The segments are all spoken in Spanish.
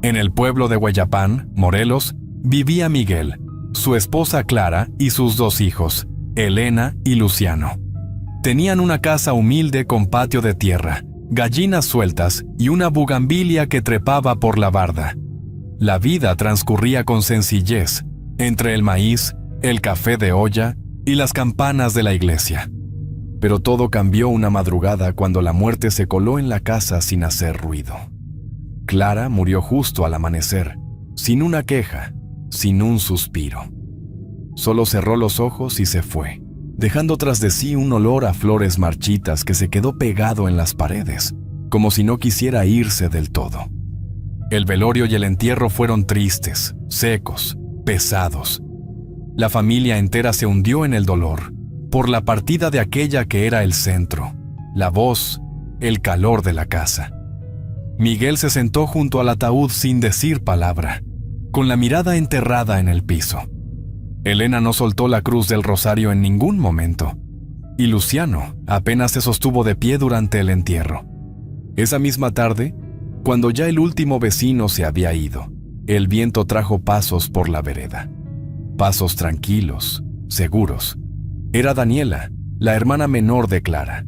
En el pueblo de Hueyapán, Morelos, vivía Miguel, su esposa Clara y sus 2 hijos, Elena y Luciano. Tenían una casa humilde con patio de tierra, gallinas sueltas y una bugambilia que trepaba por la barda. La vida transcurría con sencillez, entre el maíz, el café de olla y las campanas de la iglesia. Pero todo cambió una madrugada cuando la muerte se coló en la casa sin hacer ruido. Clara murió justo al amanecer, sin una queja, sin un suspiro. Solo cerró los ojos y se fue, dejando tras de sí un olor a flores marchitas que se quedó pegado en las paredes, como si no quisiera irse del todo. El velorio y el entierro fueron tristes, secos, pesados. La familia entera se hundió en el dolor, por la partida de aquella que era el centro, la voz, el calor de la casa. Miguel se sentó junto al ataúd sin decir palabra, con la mirada enterrada en el piso. Elena no soltó la cruz del rosario en ningún momento, y Luciano apenas se sostuvo de pie durante el entierro. Esa misma tarde, cuando ya el último vecino se había ido, el viento trajo pasos por la vereda. Pasos tranquilos, seguros. Era Daniela, la hermana menor de Clara.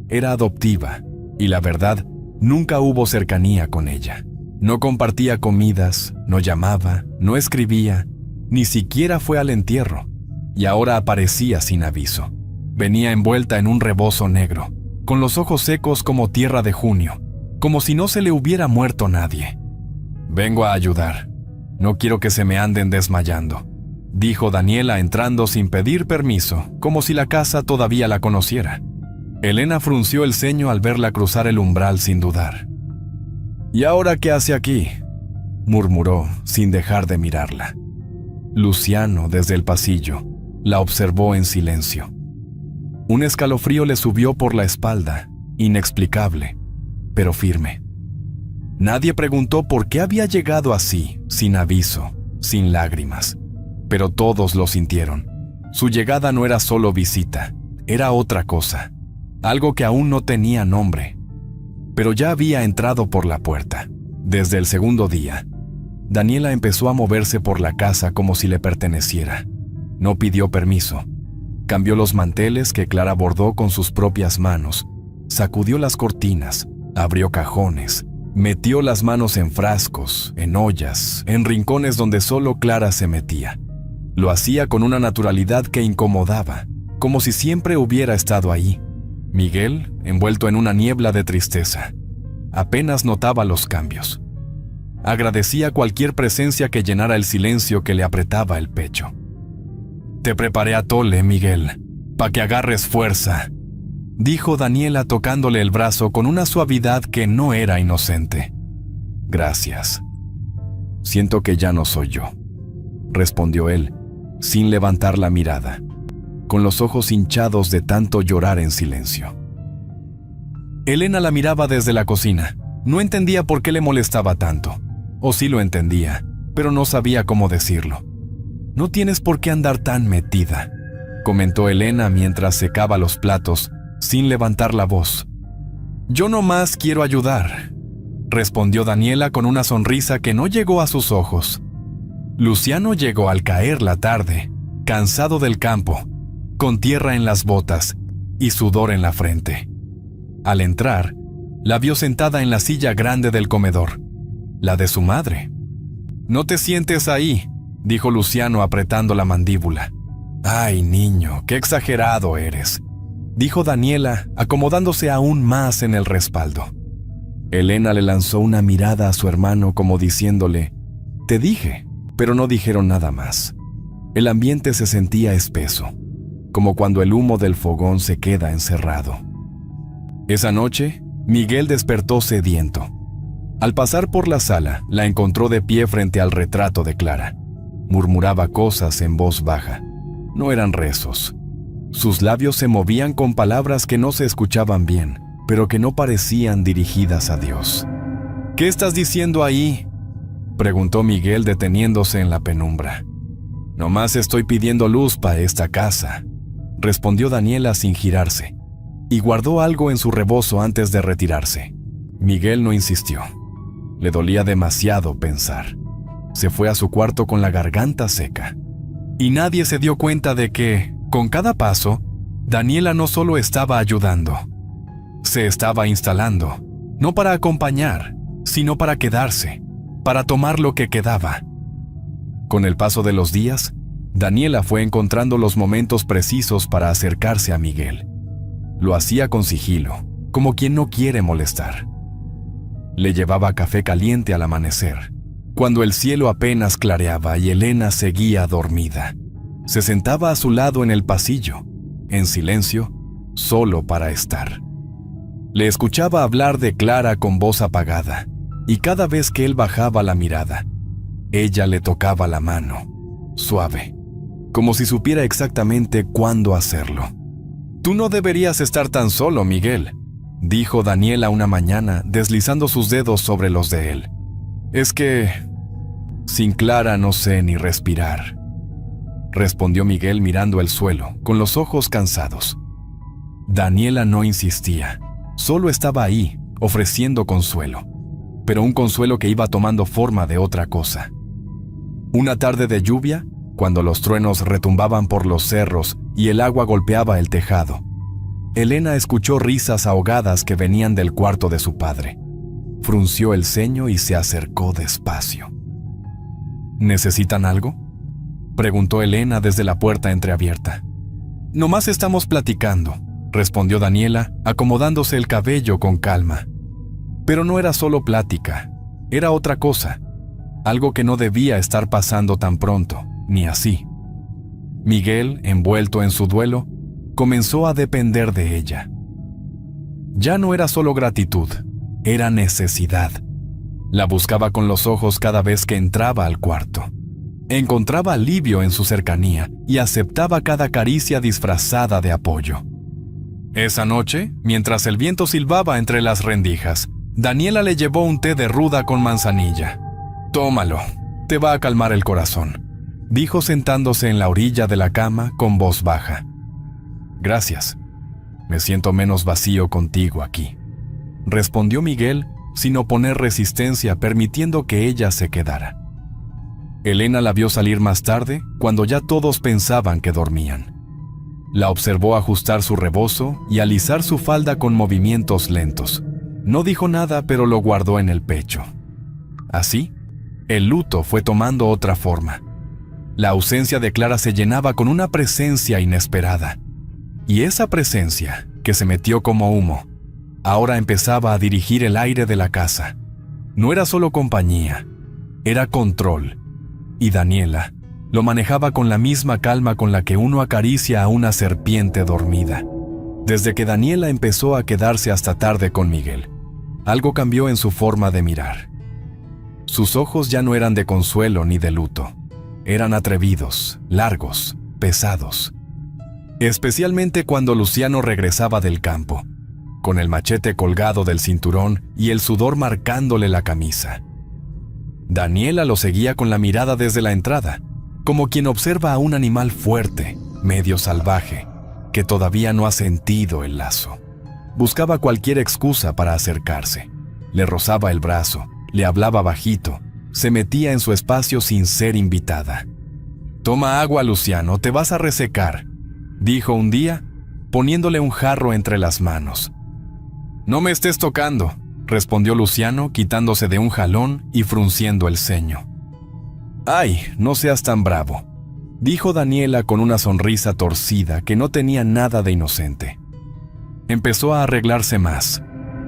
Era adoptiva, y la verdad, nunca hubo cercanía con ella. No compartía comidas, no llamaba, no escribía, ni siquiera fue al entierro, y ahora aparecía sin aviso. Venía envuelta en un rebozo negro, con los ojos secos como tierra de junio, como si no se le hubiera muerto nadie. «Vengo a ayudar. No quiero que se me anden desmayando», dijo Daniela entrando sin pedir permiso, como si la casa todavía la conociera. Elena frunció el ceño al verla cruzar el umbral sin dudar. «¿Y ahora qué hace aquí?», murmuró sin dejar de mirarla. Luciano, desde el pasillo, la observó en silencio. Un escalofrío le subió por la espalda, inexplicable, pero firme. Nadie preguntó por qué había llegado así, sin aviso, sin lágrimas, pero todos lo sintieron. Su llegada no era solo visita, era otra cosa, algo que aún no tenía nombre, pero ya había entrado por la puerta. Desde el segundo día, Daniela empezó a moverse por la casa como si le perteneciera. No pidió permiso. Cambió los manteles que Clara bordó con sus propias manos, sacudió las cortinas, abrió cajones, metió las manos en frascos, en ollas, en rincones donde solo Clara se metía. Lo hacía con una naturalidad que incomodaba, como si siempre hubiera estado ahí. Miguel, envuelto en una niebla de tristeza, apenas notaba los cambios. Agradecía cualquier presencia que llenara el silencio que le apretaba el pecho. «Te preparé atole, Miguel, pa' que agarres fuerza», dijo Daniela tocándole el brazo con una suavidad que no era inocente. «Gracias. Siento que ya no soy yo», respondió él, sin levantar la mirada, con los ojos hinchados de tanto llorar en silencio. Elena la miraba desde la cocina. No entendía por qué le molestaba tanto. O sí lo entendía, pero no sabía cómo decirlo. «No tienes por qué andar tan metida», comentó Elena mientras secaba los platos, sin levantar la voz. «Yo nomás quiero ayudar», respondió Daniela con una sonrisa que no llegó a sus ojos. Luciano llegó al caer la tarde, cansado del campo, con tierra en las botas y sudor en la frente. Al entrar, la vio sentada en la silla grande del comedor, la de su madre. «No te sientes ahí», dijo Luciano apretando la mandíbula. «Ay, niño, qué exagerado eres», dijo Daniela, acomodándose aún más en el respaldo. Elena le lanzó una mirada a su hermano como diciéndole: «Te dije», pero no dijeron nada más. El ambiente se sentía espeso, como cuando el humo del fogón se queda encerrado. Esa noche, Miguel despertó sediento. Al pasar por la sala, la encontró de pie frente al retrato de Clara. Murmuraba cosas en voz baja. No eran rezos. Sus labios se movían con palabras que no se escuchaban bien, pero que no parecían dirigidas a Dios. «¿Qué estás diciendo ahí?», preguntó Miguel deteniéndose en la penumbra. «Nomás estoy pidiendo luz para esta casa», respondió Daniela sin girarse, y guardó algo en su rebozo antes de retirarse. Miguel no insistió. Le dolía demasiado pensar. Se fue a su cuarto con la garganta seca. Y nadie se dio cuenta de que, con cada paso, Daniela no solo estaba ayudando, se estaba instalando, no para acompañar, sino para quedarse, para tomar lo que quedaba. Con el paso de los días, Daniela fue encontrando los momentos precisos para acercarse a Miguel. Lo hacía con sigilo, como quien no quiere molestar. Le llevaba café caliente al amanecer, cuando el cielo apenas clareaba y Elena seguía dormida. Se sentaba a su lado en el pasillo, en silencio, solo para estar. Le escuchaba hablar de Clara con voz apagada, y cada vez que él bajaba la mirada, ella le tocaba la mano, suave, como si supiera exactamente cuándo hacerlo. «Tú no deberías estar tan solo, Miguel», dijo Daniela una mañana, deslizando sus dedos sobre los de él. «Es que sin Clara no sé ni respirar», respondió Miguel mirando el suelo, con los ojos cansados. Daniela no insistía, solo estaba ahí, ofreciendo consuelo, pero un consuelo que iba tomando forma de otra cosa. Una tarde de lluvia, cuando los truenos retumbaban por los cerros y el agua golpeaba el tejado, Elena escuchó risas ahogadas que venían del cuarto de su padre. Frunció el ceño y se acercó despacio. «¿Necesitan algo?», preguntó Elena desde la puerta entreabierta. «Nomás estamos platicando», respondió Daniela, acomodándose el cabello con calma. Pero no era solo plática, era otra cosa, algo que no debía estar pasando tan pronto, ni así. Miguel, envuelto en su duelo, comenzó a depender de ella. Ya no era solo gratitud, era necesidad. La buscaba con los ojos cada vez que entraba al cuarto. Encontraba alivio en su cercanía y aceptaba cada caricia disfrazada de apoyo. Esa noche, mientras el viento silbaba entre las rendijas, Daniela le llevó un té de ruda con manzanilla. «Tómalo, te va a calmar el corazón», dijo sentándose en la orilla de la cama con voz baja. «Gracias, me siento menos vacío contigo aquí», respondió Miguel sin oponer resistencia, permitiendo que ella se quedara. Elena la vio salir más tarde, cuando ya todos pensaban que dormían. La observó ajustar su rebozo y alisar su falda con movimientos lentos. No dijo nada, pero lo guardó en el pecho. Así, el luto fue tomando otra forma. La ausencia de Clara se llenaba con una presencia inesperada. Y esa presencia, que se metió como humo, ahora empezaba a dirigir el aire de la casa. No era solo compañía, era control. Y Daniela lo manejaba con la misma calma con la que uno acaricia a una serpiente dormida. Desde que Daniela empezó a quedarse hasta tarde con Miguel, algo cambió en su forma de mirar. Sus ojos ya no eran de consuelo ni de luto. Eran atrevidos, largos, pesados. Especialmente cuando Luciano regresaba del campo, con el machete colgado del cinturón y el sudor marcándole la camisa. Daniela lo seguía con la mirada desde la entrada, como quien observa a un animal fuerte, medio salvaje, que todavía no ha sentido el lazo. Buscaba cualquier excusa para acercarse. Le rozaba el brazo, le hablaba bajito, se metía en su espacio sin ser invitada. «Toma agua, Luciano, te vas a resecar», dijo un día, poniéndole un jarro entre las manos. «No me estés tocando», respondió Luciano, quitándose de un jalón y frunciendo el ceño. «Ay, no seas tan bravo», dijo Daniela con una sonrisa torcida que no tenía nada de inocente. Empezó a arreglarse más.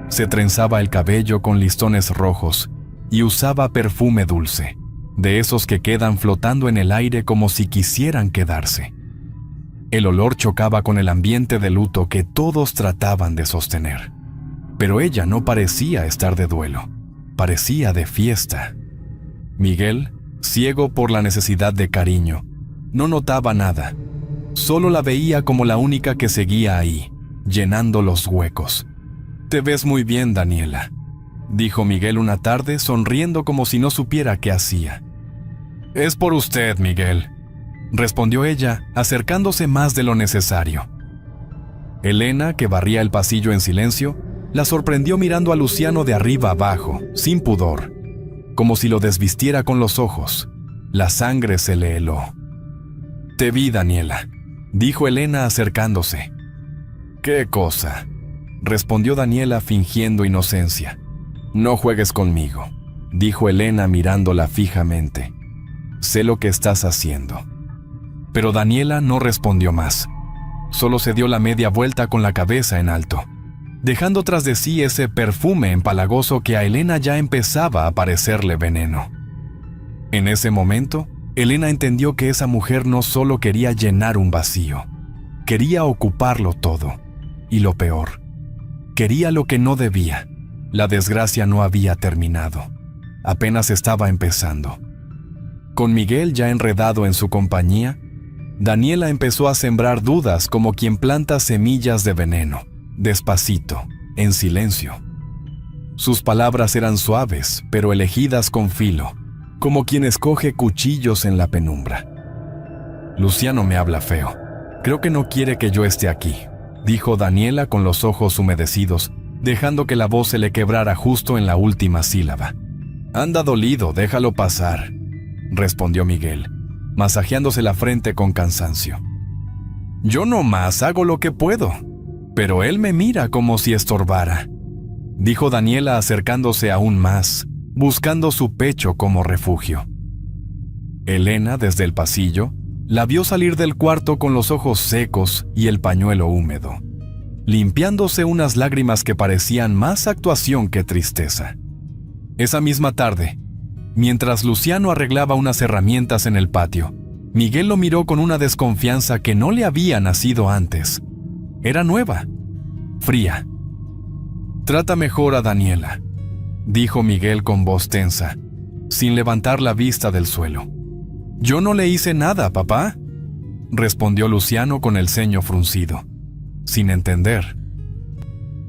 Se trenzaba el cabello con listones rojos y usaba perfume dulce, de esos que quedan flotando en el aire como si quisieran quedarse. El olor chocaba con el ambiente de luto que todos trataban de sostener. Pero ella no parecía estar de duelo, parecía de fiesta. Miguel, ciego por la necesidad de cariño, no notaba nada. Solo la veía como la única que seguía ahí, llenando los huecos. «Te ves muy bien, Daniela», dijo Miguel una tarde, sonriendo como si no supiera qué hacía. «Es por usted, Miguel», respondió ella, acercándose más de lo necesario. Elena, que barría el pasillo en silencio, la sorprendió mirando a Luciano de arriba abajo, sin pudor, como si lo desvistiera con los ojos. La sangre se le heló. «Te vi, Daniela», dijo Elena acercándose. «¿Qué cosa?», respondió Daniela fingiendo inocencia. «No juegues conmigo», dijo Elena mirándola fijamente. «Sé lo que estás haciendo». Pero Daniela no respondió más. Solo se dio la media vuelta con la cabeza en alto, dejando tras de sí ese perfume empalagoso que a Elena ya empezaba a parecerle veneno. En ese momento, Elena entendió que esa mujer no solo quería llenar un vacío, quería ocuparlo todo. Y lo peor, quería lo que no debía. La desgracia no había terminado, apenas estaba empezando. Con Miguel ya enredado en su compañía, Daniela empezó a sembrar dudas como quien planta semillas de veneno, despacito, en silencio. Sus palabras eran suaves, pero elegidas con filo, como quien escoge cuchillos en la penumbra. «Luciano me habla feo. Creo que no quiere que yo esté aquí», dijo Daniela con los ojos humedecidos, dejando que la voz se le quebrara justo en la última sílaba. «Anda dolido, déjalo pasar», respondió Miguel, masajeándose la frente con cansancio. «Yo nomás hago lo que puedo, pero él me mira como si estorbara», dijo Daniela acercándose aún más, buscando su pecho como refugio. Elena, desde el pasillo, la vio salir del cuarto con los ojos secos y el pañuelo húmedo, limpiándose unas lágrimas que parecían más actuación que tristeza. Esa misma tarde, mientras Luciano arreglaba unas herramientas en el patio, Miguel lo miró con una desconfianza que no le había nacido antes. Era nueva, fría. «Trata mejor a Daniela», dijo Miguel con voz tensa, sin levantar la vista del suelo. «Yo no le hice nada, papá», respondió Luciano con el ceño fruncido, sin entender.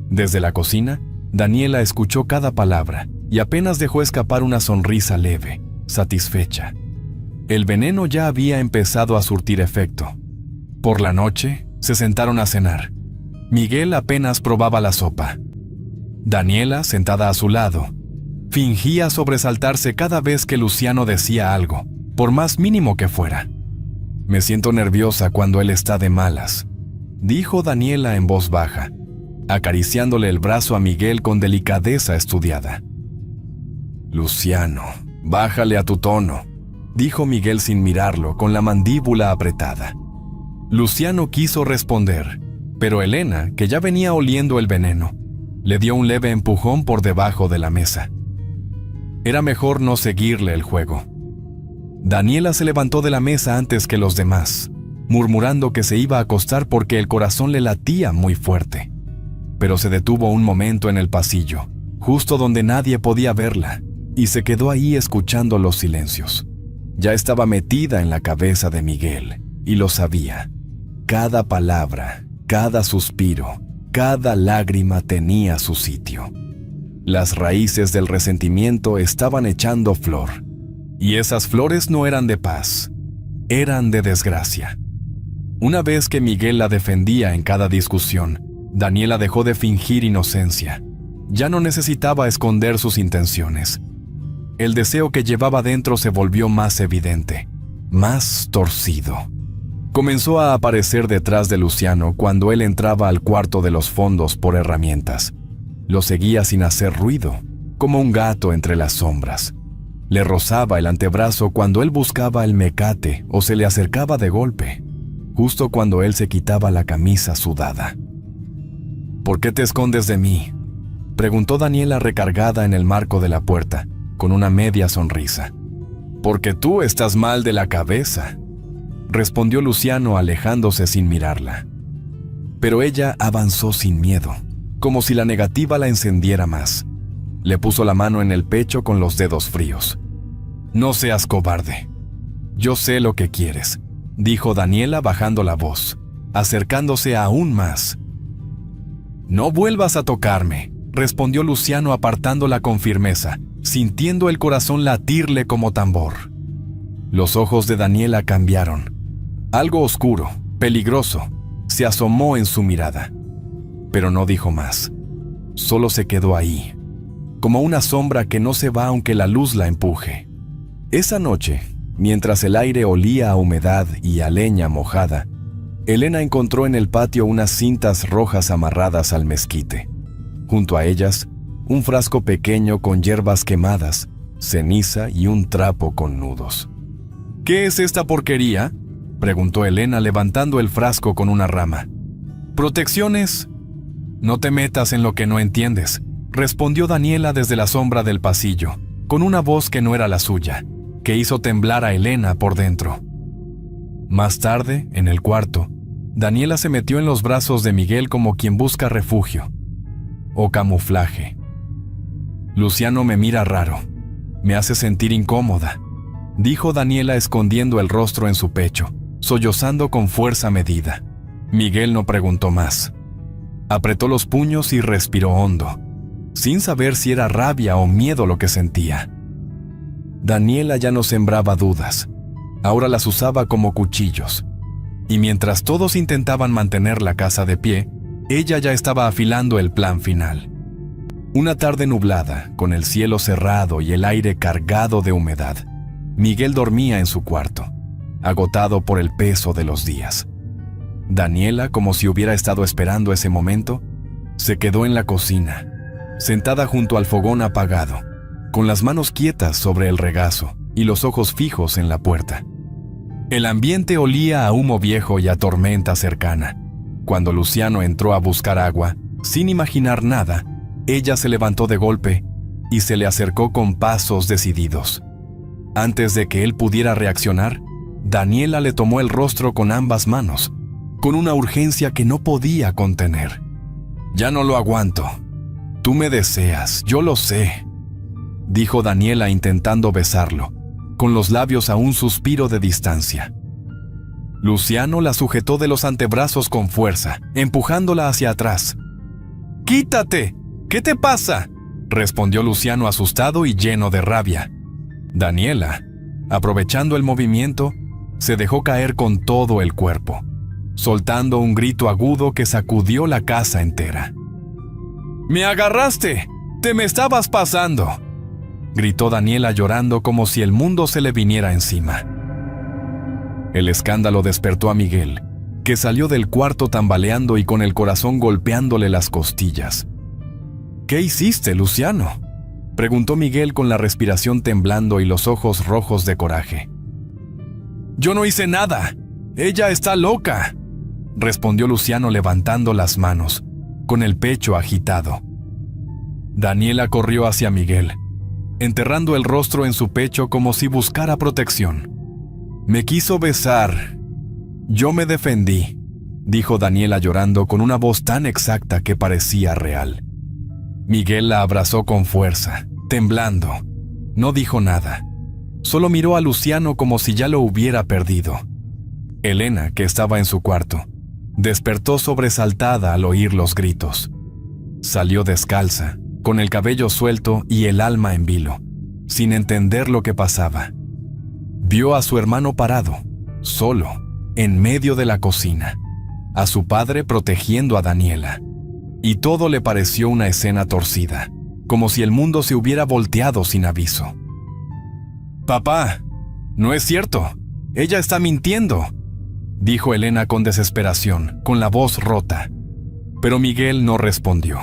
Desde la cocina, Daniela escuchó cada palabra y apenas dejó escapar una sonrisa leve, satisfecha. El veneno ya había empezado a surtir efecto. Por la noche, se sentaron a cenar. Miguel apenas probaba la sopa. Daniela, sentada a su lado, fingía sobresaltarse cada vez que Luciano decía algo, por más mínimo que fuera. «Me siento nerviosa cuando él está de malas», dijo Daniela en voz baja, acariciándole el brazo a Miguel con delicadeza estudiada. «Luciano, bájale a tu tono», dijo Miguel sin mirarlo, con la mandíbula apretada. Luciano quiso responder, pero Elena, que ya venía oliendo el veneno, le dio un leve empujón por debajo de la mesa. Era mejor no seguirle el juego. Daniela se levantó de la mesa antes que los demás, murmurando que se iba a acostar porque el corazón le latía muy fuerte. Pero se detuvo un momento en el pasillo, justo donde nadie podía verla, y se quedó ahí escuchando los silencios. Ya estaba metida en la cabeza de Miguel, y lo sabía. Cada palabra, cada suspiro, cada lágrima tenía su sitio. Las raíces del resentimiento estaban echando flor, y esas flores no eran de paz, eran de desgracia. Una vez que Miguel la defendía en cada discusión, Daniela dejó de fingir inocencia. Ya no necesitaba esconder sus intenciones. El deseo que llevaba dentro se volvió más evidente, más torcido. Comenzó a aparecer detrás de Luciano cuando él entraba al cuarto de los fondos por herramientas. Lo seguía sin hacer ruido, como un gato entre las sombras. Le rozaba el antebrazo cuando él buscaba el mecate o se le acercaba de golpe, justo cuando él se quitaba la camisa sudada. «¿Por qué te escondes de mí?», preguntó Daniela recargada en el marco de la puerta, con una media sonrisa. «Porque tú estás mal de la cabeza», respondió Luciano alejándose sin mirarla. Pero ella avanzó sin miedo, como si la negativa la encendiera más. Le puso la mano en el pecho con los dedos fríos. «No seas cobarde. Yo sé lo que quieres», dijo Daniela bajando la voz, acercándose aún más. «No vuelvas a tocarme», respondió Luciano apartándola con firmeza, sintiendo el corazón latirle como tambor. Los ojos de Daniela cambiaron. Algo oscuro, peligroso, se asomó en su mirada. Pero no dijo más. Solo se quedó ahí, como una sombra que no se va aunque la luz la empuje. Esa noche, mientras el aire olía a humedad y a leña mojada, Elena encontró en el patio unas cintas rojas amarradas al mezquite. Junto a ellas, un frasco pequeño con hierbas quemadas, ceniza y un trapo con nudos. «¿Qué es esta porquería?», preguntó Elena levantando el frasco con una rama. «Protecciones». «No te metas en lo que no entiendes», respondió Daniela desde la sombra del pasillo, con una voz que no era la suya, que hizo temblar a Elena por dentro. Más tarde, en el cuarto, Daniela se metió en los brazos de Miguel como quien busca refugio o camuflaje. «Luciano me mira raro, me hace sentir incómoda», dijo Daniela escondiendo el rostro en su pecho, sollozando con fuerza medida. Miguel no preguntó más. Apretó los puños y respiró hondo, sin saber si era rabia o miedo lo que sentía. Daniela ya no sembraba dudas, ahora las usaba como cuchillos. Y mientras todos intentaban mantener la casa de pie, ella ya estaba afilando el plan final. Una tarde nublada, con el cielo cerrado y el aire cargado de humedad, Miguel dormía en su cuarto, agotado por el peso de los días. Daniela, como si hubiera estado esperando ese momento, se quedó en la cocina, sentada junto al fogón apagado, con las manos quietas sobre el regazo y los ojos fijos en la puerta. El ambiente olía a humo viejo y a tormenta cercana. Cuando Luciano entró a buscar agua, sin imaginar nada, ella se levantó de golpe y se le acercó con pasos decididos. Antes de que él pudiera reaccionar, Daniela le tomó el rostro con ambas manos, con una urgencia que no podía contener. «Ya no lo aguanto. Tú me deseas, yo lo sé», dijo Daniela intentando besarlo, con los labios a un suspiro de distancia. Luciano la sujetó de los antebrazos con fuerza, empujándola hacia atrás. «¡Quítate! ¿Qué te pasa?», respondió Luciano asustado y lleno de rabia. Daniela, aprovechando el movimiento, se dejó caer con todo el cuerpo, soltando un grito agudo que sacudió la casa entera. «¡Me agarraste! ¡Te me estabas pasando!», gritó Daniela llorando como si el mundo se le viniera encima. El escándalo despertó a Miguel, que salió del cuarto tambaleando y con el corazón golpeándole las costillas. «¿Qué hiciste, Luciano?», preguntó Miguel con la respiración temblando y los ojos rojos de coraje. «Yo no hice nada. Ella está loca», respondió Luciano levantando las manos, con el pecho agitado. Daniela corrió hacia Miguel, enterrando el rostro en su pecho como si buscara protección. «Me quiso besar. Yo me defendí», dijo Daniela llorando con una voz tan exacta que parecía real. Miguel la abrazó con fuerza, temblando. No dijo nada. Solo miró a Luciano como si ya lo hubiera perdido. Elena, que estaba en su cuarto, despertó sobresaltada al oír los gritos. Salió descalza, con el cabello suelto y el alma en vilo, sin entender lo que pasaba. Vio a su hermano parado, solo, en medio de la cocina, a su padre protegiendo a Daniela. Y todo le pareció una escena torcida, como si el mundo se hubiera volteado sin aviso. «Papá, no es cierto. Ella está mintiendo», dijo Elena con desesperación, con la voz rota. Pero Miguel no respondió.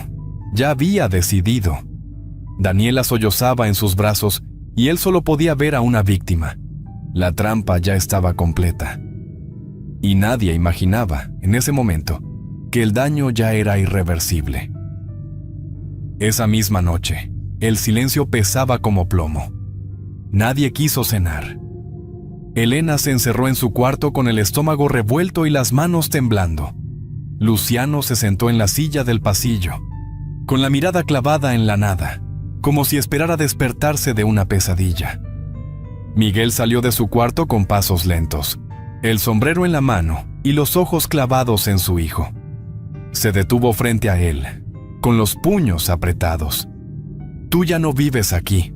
Ya había decidido. Daniela sollozaba en sus brazos y él solo podía ver a una víctima. La trampa ya estaba completa. Y nadie imaginaba, en ese momento, que el daño ya era irreversible. Esa misma noche, el silencio pesaba como plomo. Nadie quiso cenar. Elena se encerró en su cuarto con el estómago revuelto y las manos temblando. Luciano se sentó en la silla del pasillo, con la mirada clavada en la nada, como si esperara despertarse de una pesadilla. Miguel salió de su cuarto con pasos lentos, el sombrero en la mano y los ojos clavados en su hijo. Se detuvo frente a él, con los puños apretados. «Tú ya no vives aquí»,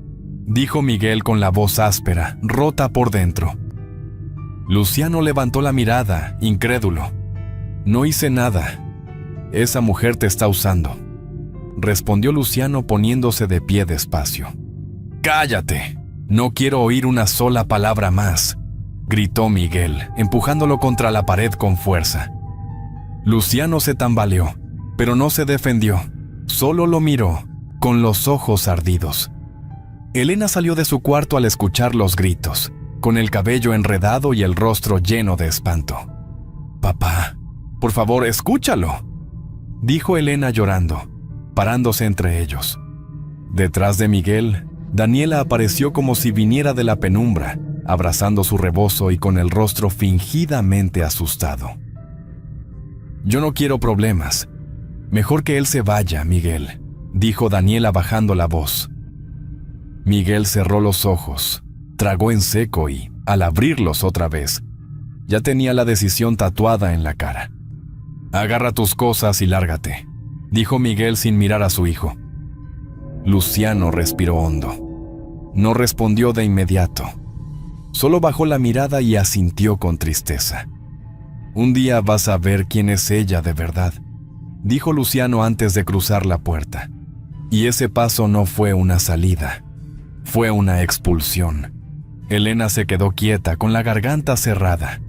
dijo Miguel con la voz áspera, rota por dentro. Luciano levantó la mirada, incrédulo. «No hice nada. Esa mujer te está usando. respondió Luciano poniéndose de pie despacio. «¡Cállate! No quiero oír una sola palabra más», gritó Miguel, empujándolo contra la pared con fuerza. Luciano se tambaleó, pero no se defendió, solo lo miró, con los ojos ardidos. Elena salió de su cuarto al escuchar los gritos, con el cabello enredado y el rostro lleno de espanto. «Papá, por favor, escúchalo», dijo Elena llorando, parándose entre ellos. Detrás de Miguel, Daniela apareció como si viniera de la penumbra, abrazando su rebozo y con el rostro fingidamente asustado. «Yo no quiero problemas. Mejor que él se vaya, Miguel», dijo Daniela bajando la voz. Miguel cerró los ojos, tragó en seco y, al abrirlos otra vez, ya tenía la decisión tatuada en la cara. «Agarra tus cosas y lárgate», dijo Miguel sin mirar a su hijo. Luciano respiró hondo. No respondió de inmediato. Solo bajó la mirada y asintió con tristeza. «Un día vas a ver quién es ella de verdad», dijo Luciano antes de cruzar la puerta. Y ese paso no fue una salida, fue una expulsión. Elena se quedó quieta, con la garganta cerrada.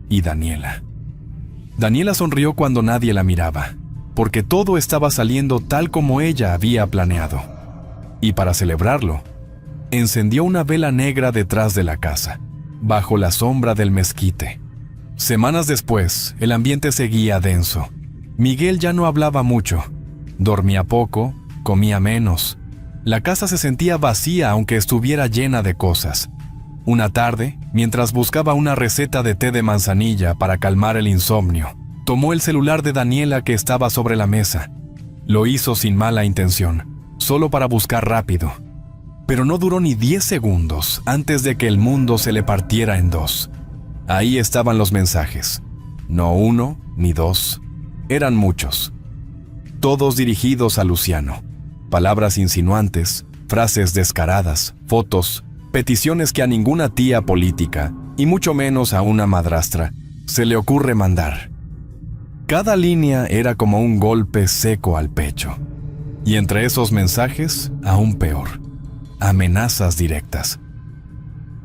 ¿Y Daniela? Daniela sonrió cuando nadie la miraba, porque todo estaba saliendo tal como ella había planeado. Y para celebrarlo, encendió una vela negra detrás de la casa, bajo la sombra del mezquite. Semanas después, el ambiente seguía denso. Miguel ya no hablaba mucho, dormía poco, comía menos. La casa se sentía vacía aunque estuviera llena de cosas. Una tarde, mientras buscaba una receta de té de manzanilla para calmar el insomnio, tomó el celular de Daniela que estaba sobre la mesa. Lo hizo sin mala intención, solo para buscar rápido. Pero no duró ni 10 segundos antes de que el mundo se le partiera en dos. Ahí estaban los mensajes. No uno, ni dos. Eran muchos. Todos dirigidos a Luciano. Palabras insinuantes, frases descaradas, fotos, peticiones que a ninguna tía política, y mucho menos a una madrastra, se le ocurre mandar. Cada línea era como un golpe seco al pecho. Y entre esos mensajes, aún peor, amenazas directas.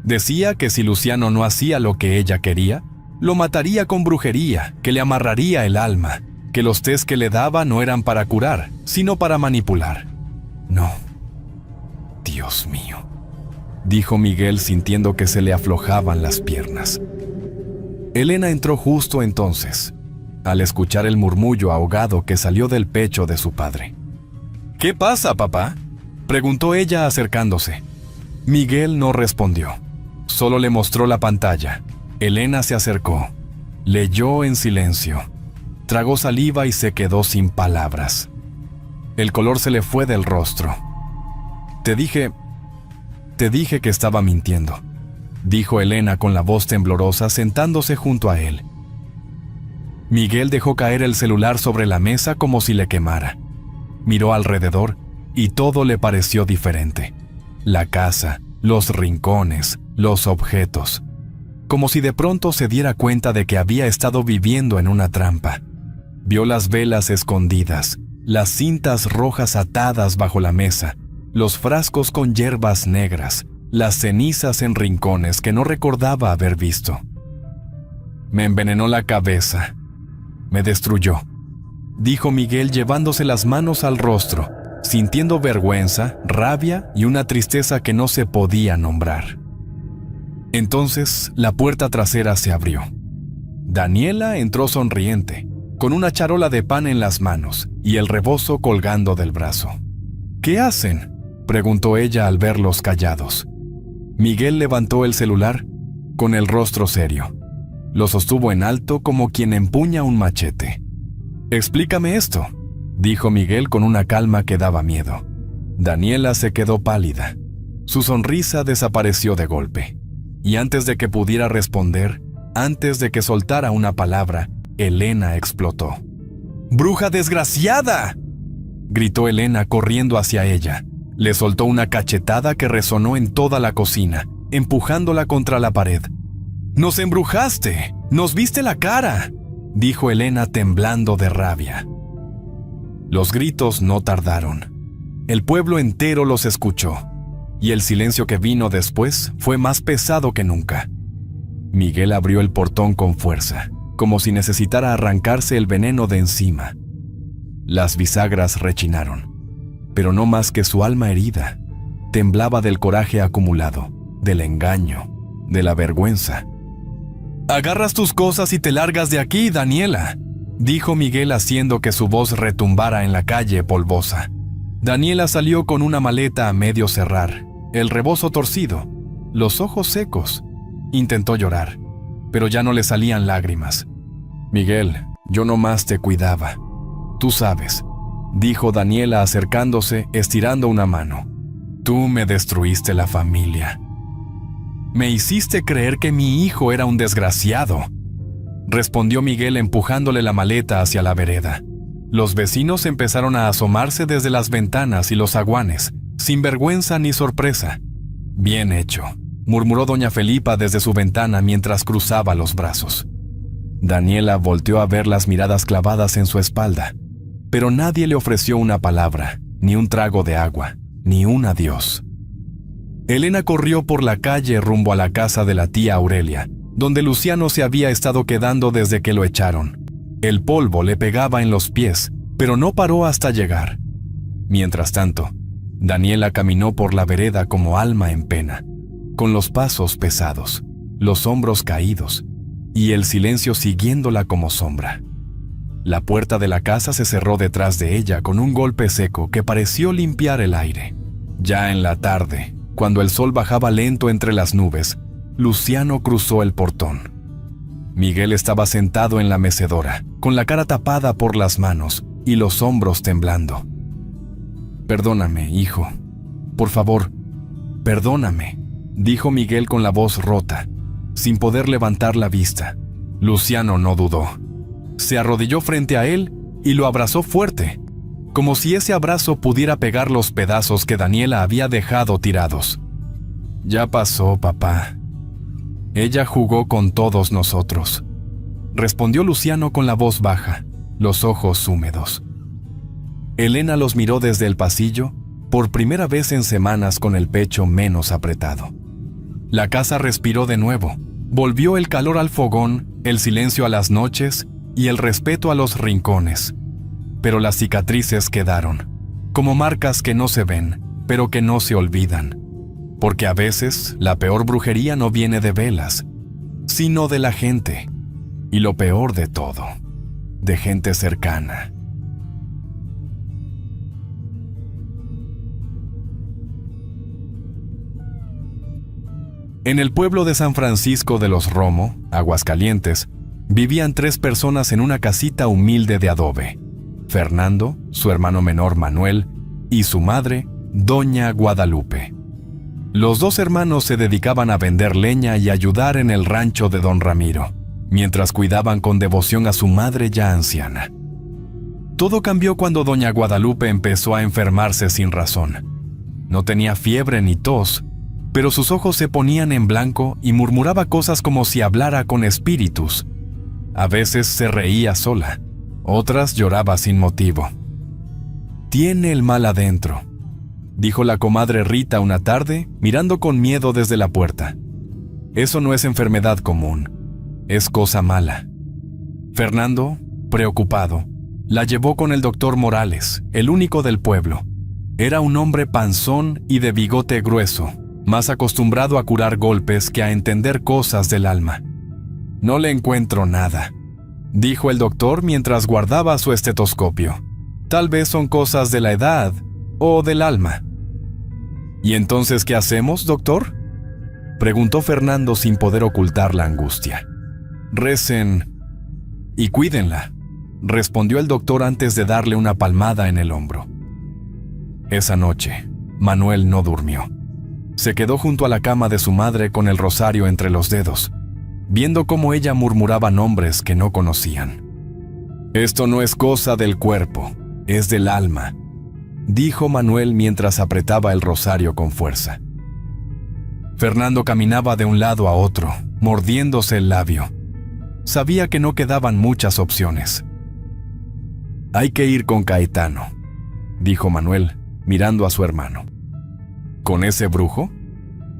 Decía que si Luciano no hacía lo que ella quería, lo mataría con brujería, que le amarraría el alma, que los tés que le daba no eran para curar, sino para manipular. No. Dios mío, dijo Miguel sintiendo que se le aflojaban las piernas. Elena entró justo entonces, al escuchar el murmullo ahogado que salió del pecho de su padre. «¿Qué pasa, papá?», preguntó ella acercándose. Miguel no respondió, solo le mostró la pantalla. Elena se acercó, leyó en silencio, tragó saliva y se quedó sin palabras. El color se le fue del rostro. Te dije que estaba mintiendo», dijo Elena con la voz temblorosa sentándose junto a él. Miguel dejó caer el celular sobre la mesa como si le quemara. Miró alrededor y todo le pareció diferente. La casa, los rincones, los objetos. Como si de pronto se diera cuenta de que había estado viviendo en una trampa. Vio las velas escondidas, las cintas rojas atadas bajo la mesa, los frascos con hierbas negras, las cenizas en rincones que no recordaba haber visto. «Me envenenó la cabeza. Me destruyó», dijo Miguel llevándose las manos al rostro, sintiendo vergüenza, rabia y una tristeza que no se podía nombrar. Entonces, la puerta trasera se abrió. Daniela entró sonriente, con una charola de pan en las manos y el rebozo colgando del brazo. «¿Qué hacen?», preguntó ella al verlos callados. Miguel levantó el celular, con el rostro serio. Lo sostuvo en alto como quien empuña un machete. «Explícame esto», dijo Miguel con una calma que daba miedo. Daniela se quedó pálida. Su sonrisa desapareció de golpe. Y antes de que pudiera responder, antes de que soltara una palabra, Elena explotó. «¡Bruja desgraciada!», gritó Elena corriendo hacia ella. Le soltó una cachetada que resonó en toda la cocina, empujándola contra la pared. «¡Nos embrujaste! ¡Nos viste la cara!», dijo Elena temblando de rabia. Los gritos no tardaron. El pueblo entero los escuchó, y el silencio que vino después fue más pesado que nunca. Miguel abrió el portón con fuerza, como si necesitara arrancarse el veneno de encima. Las bisagras rechinaron, pero no más que su alma herida. Temblaba del coraje acumulado, del engaño, de la vergüenza. «Agarras tus cosas y te largas de aquí, Daniela», dijo Miguel haciendo que su voz retumbara en la calle polvosa. Daniela salió con una maleta a medio cerrar, el rebozo torcido, los ojos secos. Intentó llorar, pero ya no le salían lágrimas. «Miguel, yo nomás te cuidaba. Tú sabes», dijo Daniela acercándose, estirando una mano. «Tú me destruiste la familia. Me hiciste creer que mi hijo era un desgraciado», respondió Miguel empujándole la maleta hacia la vereda. Los vecinos empezaron a asomarse desde las ventanas y los zaguanes, sin vergüenza ni sorpresa. «Bien hecho», murmuró doña Felipa desde su ventana mientras cruzaba los brazos. Daniela volteó a ver las miradas clavadas en su espalda, pero nadie le ofreció una palabra, ni un trago de agua, ni un adiós. Elena corrió por la calle rumbo a la casa de la tía Aurelia, donde Luciano se había estado quedando desde que lo echaron. El polvo le pegaba en los pies, pero no paró hasta llegar. Mientras tanto, Daniela caminó por la vereda como alma en pena, con los pasos pesados, los hombros caídos, y el silencio siguiéndola como sombra. La puerta de la casa se cerró detrás de ella con un golpe seco que pareció limpiar el aire. Ya en la tarde, cuando el sol bajaba lento entre las nubes, Luciano cruzó el portón. Miguel estaba sentado en la mecedora, con la cara tapada por las manos y los hombros temblando. «Perdóname, hijo. Por favor, perdóname», dijo Miguel con la voz rota, sin poder levantar la vista. Luciano no dudó. Se arrodilló frente a él y lo abrazó fuerte, como si ese abrazo pudiera pegar los pedazos que Daniela había dejado tirados. «Ya pasó, papá. Ella jugó con todos nosotros», respondió Luciano con la voz baja, los ojos húmedos. Elena los miró desde el pasillo, por primera vez en semanas con el pecho menos apretado. La casa respiró de nuevo, volvió el calor al fogón, el silencio a las noches y el respeto a los rincones. Pero las cicatrices quedaron, como marcas que no se ven, pero que no se olvidan. Porque a veces la peor brujería no viene de velas, sino de la gente. Y lo peor de todo, de gente cercana. En el pueblo de San Francisco de los Romo, Aguascalientes, vivían 3 personas en una casita humilde de adobe: Fernando, su hermano menor Manuel, y su madre, Doña Guadalupe. Los 2 hermanos se dedicaban a vender leña y ayudar en el rancho de don Ramiro, mientras cuidaban con devoción a su madre ya anciana. Todo cambió cuando Doña Guadalupe empezó a enfermarse sin razón. No tenía fiebre ni tos, pero sus ojos se ponían en blanco y murmuraba cosas como si hablara con espíritus. A veces se reía sola, otras lloraba sin motivo. «Tiene el mal adentro», dijo la comadre Rita una tarde, mirando con miedo desde la puerta. «Eso no es enfermedad común, es cosa mala». Fernando, preocupado, la llevó con el doctor Morales, el único del pueblo. Era un hombre panzón y de bigote grueso, más acostumbrado a curar golpes que a entender cosas del alma. «No le encuentro nada», dijo el doctor mientras guardaba su estetoscopio. «Tal vez son cosas de la edad o del alma». «¿Y entonces qué hacemos, doctor?», preguntó Fernando sin poder ocultar la angustia. «Recen y cuídenla», respondió el doctor antes de darle una palmada en el hombro. Esa noche, Manuel no durmió. Se quedó junto a la cama de su madre con el rosario entre los dedos, viendo cómo ella murmuraba nombres que no conocían. «Esto no es cosa del cuerpo, es del alma», dijo Manuel mientras apretaba el rosario con fuerza. Fernando caminaba de un lado a otro, mordiéndose el labio. Sabía que no quedaban muchas opciones. Hay que ir con Caetano, dijo Manuel, mirando a su hermano. ¿Con ese brujo?,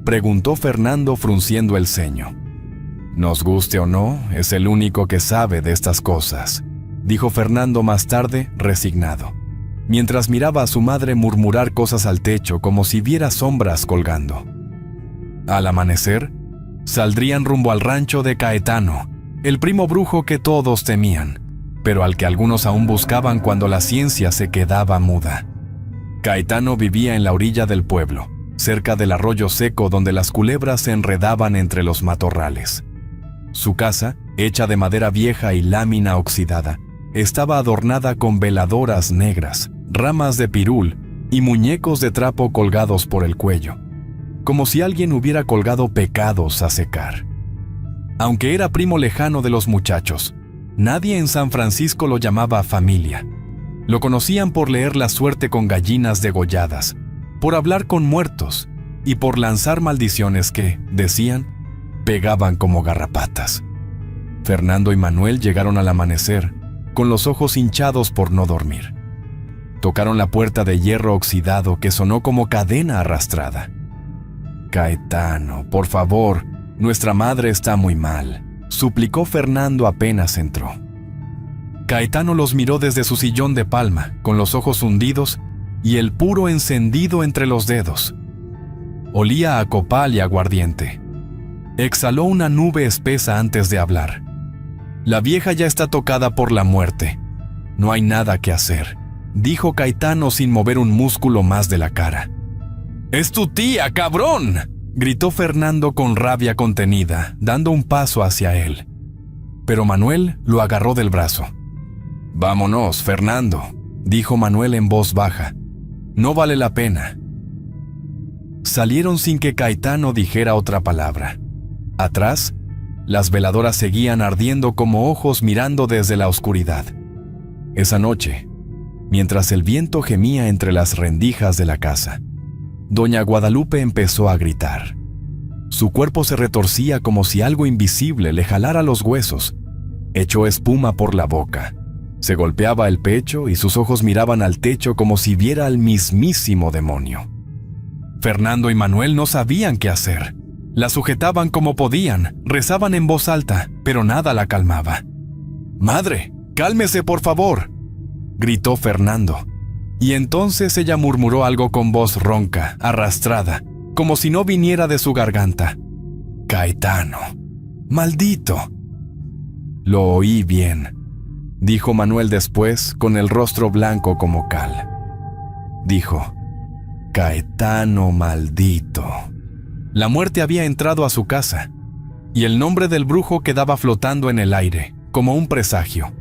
preguntó Fernando frunciendo el ceño. Nos guste o no, es el único que sabe de estas cosas, dijo Fernando más tarde, resignado, mientras miraba a su madre murmurar cosas al techo como si viera sombras colgando. Al amanecer, saldrían rumbo al rancho de Caetano, el primo brujo que todos temían, pero al que algunos aún buscaban cuando la ciencia se quedaba muda. Caetano vivía en la orilla del pueblo, cerca del arroyo seco donde las culebras se enredaban entre los matorrales. Su casa, hecha de madera vieja y lámina oxidada, estaba adornada con veladoras negras, ramas de pirul y muñecos de trapo colgados por el cuello, como si alguien hubiera colgado pecados a secar. Aunque era primo lejano de los muchachos, nadie en San Francisco lo llamaba familia. Lo conocían por leer la suerte con gallinas degolladas, por hablar con muertos y por lanzar maldiciones que, decían, pegaban como garrapatas. Fernando y Manuel llegaron al amanecer, con los ojos hinchados por no dormir. Tocaron la puerta de hierro oxidado que sonó como cadena arrastrada. Caetano, por favor, nuestra madre está muy mal, suplicó Fernando apenas entró. Caetano los miró desde su sillón de palma, con los ojos hundidos y el puro encendido entre los dedos. Olía a copal y aguardiente. Exhaló una nube espesa antes de hablar. La vieja ya está tocada por la muerte. No hay nada que hacer, dijo Caetano sin mover un músculo más de la cara. ¡Es tu tía, cabrón!, gritó Fernando con rabia contenida, dando un paso hacia él. Pero Manuel lo agarró del brazo. «Vámonos, Fernando», dijo Manuel en voz baja. «No vale la pena». Salieron sin que Caetano dijera otra palabra. Atrás, las veladoras seguían ardiendo como ojos mirando desde la oscuridad. Esa noche, mientras el viento gemía entre las rendijas de la casa, doña Guadalupe empezó a gritar. Su cuerpo se retorcía como si algo invisible le jalara los huesos. Echó espuma por la boca. Se golpeaba el pecho y sus ojos miraban al techo como si viera al mismísimo demonio. Fernando y Manuel no sabían qué hacer. La sujetaban como podían, rezaban en voz alta, pero nada la calmaba. «Madre, cálmese por favor», gritó Fernando. Y entonces ella murmuró algo con voz ronca, arrastrada, como si no viniera de su garganta. «Caetano, maldito». «Lo oí bien», dijo Manuel después, con el rostro blanco como cal. Dijo: «Caetano maldito». La muerte había entrado a su casa, y el nombre del brujo quedaba flotando en el aire, como un presagio.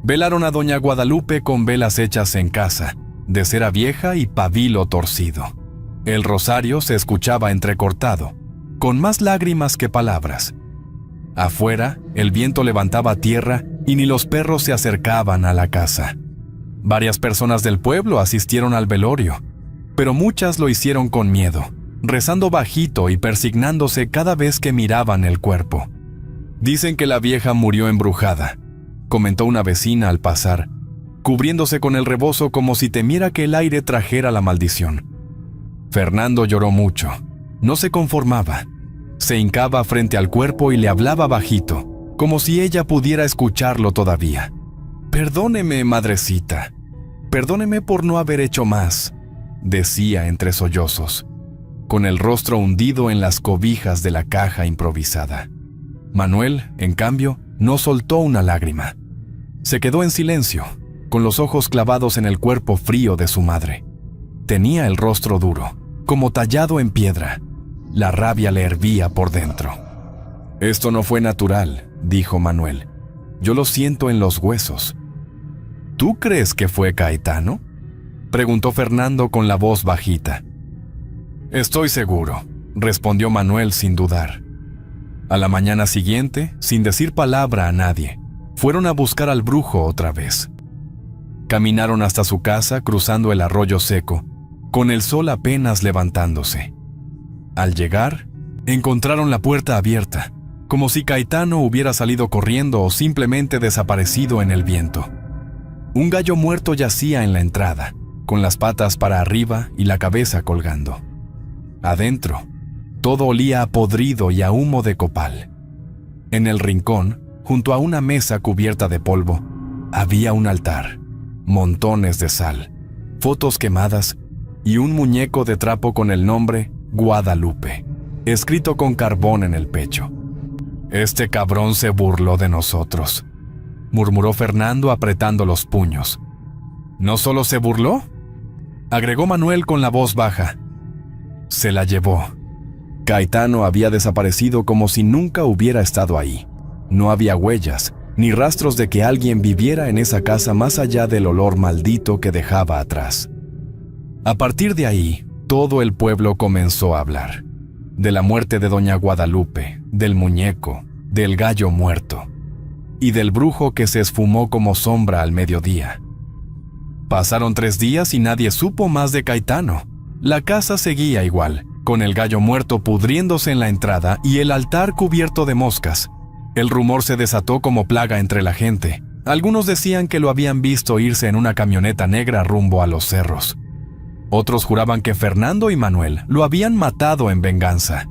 Velaron a doña Guadalupe con velas hechas en casa, de cera vieja y pabilo torcido. El rosario se escuchaba entrecortado, con más lágrimas que palabras. Afuera, el viento levantaba tierra y ni los perros se acercaban a la casa. Varias personas del pueblo asistieron al velorio, pero muchas lo hicieron con miedo, rezando bajito y persignándose cada vez que miraban el cuerpo. «Dicen que la vieja murió embrujada», comentó una vecina al pasar, cubriéndose con el rebozo como si temiera que el aire trajera la maldición. Fernando lloró mucho. No se conformaba. Se hincaba frente al cuerpo y le hablaba bajito, como si ella pudiera escucharlo todavía. «Perdóneme, madrecita. Perdóneme por no haber hecho más», decía entre sollozos, con el rostro hundido en las cobijas de la caja improvisada. Manuel, en cambio, no soltó una lágrima. Se quedó en silencio, con los ojos clavados en el cuerpo frío de su madre. Tenía el rostro duro, como tallado en piedra. La rabia le hervía por dentro. «Esto no fue natural», dijo Manuel. «Yo lo siento en los huesos». «¿Tú crees que fue Caetano?», preguntó Fernando con la voz bajita. «Estoy seguro», respondió Manuel sin dudar. A la mañana siguiente, sin decir palabra a nadie, fueron a buscar al brujo otra vez. Caminaron hasta su casa cruzando el arroyo seco, con el sol apenas levantándose. Al llegar, encontraron la puerta abierta, como si Caetano hubiera salido corriendo o simplemente desaparecido en el viento. Un gallo muerto yacía en la entrada, con las patas para arriba y la cabeza colgando. Adentro, todo olía a podrido y a humo de copal. En el rincón, junto a una mesa cubierta de polvo, había un altar, montones de sal, fotos quemadas y un muñeco de trapo con el nombre Guadalupe, escrito con carbón en el pecho. «Este cabrón se burló de nosotros», murmuró Fernando apretando los puños. «¿No solo se burló?», agregó Manuel con la voz baja. «Se la llevó». Caetano había desaparecido como si nunca hubiera estado ahí. No había huellas, ni rastros de que alguien viviera en esa casa más allá del olor maldito que dejaba atrás. A partir de ahí, todo el pueblo comenzó a hablar. De la muerte de doña Guadalupe, del muñeco, del gallo muerto y del brujo que se esfumó como sombra al mediodía. Pasaron 3 días y nadie supo más de Caetano. La casa seguía igual, con el gallo muerto pudriéndose en la entrada y el altar cubierto de moscas. El rumor se desató como plaga entre la gente. Algunos decían que lo habían visto irse en una camioneta negra rumbo a los cerros. Otros juraban que Fernando y Manuel lo habían matado en venganza.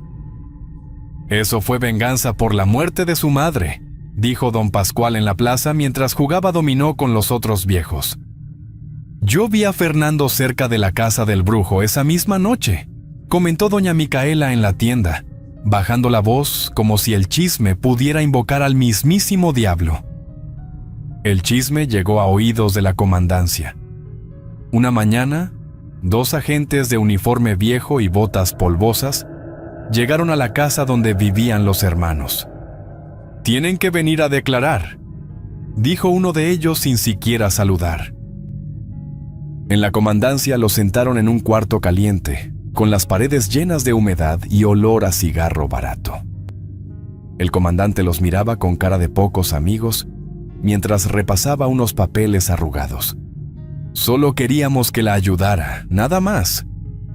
«Eso fue venganza por la muerte de su madre», dijo don Pascual en la plaza mientras jugaba dominó con los otros viejos. «Yo vi a Fernando cerca de la casa del brujo esa misma noche», comentó doña Micaela en la tienda, bajando la voz como si el chisme pudiera invocar al mismísimo diablo. El chisme llegó a oídos de la comandancia. Una mañana, 2 agentes de uniforme viejo y botas polvosas llegaron a la casa donde vivían los hermanos. «Tienen que venir a declarar», dijo uno de ellos sin siquiera saludar. En la comandancia los sentaron en un cuarto caliente, con las paredes llenas de humedad y olor a cigarro barato. El comandante los miraba con cara de pocos amigos mientras repasaba unos papeles arrugados. «Solo queríamos que la ayudara, nada más»,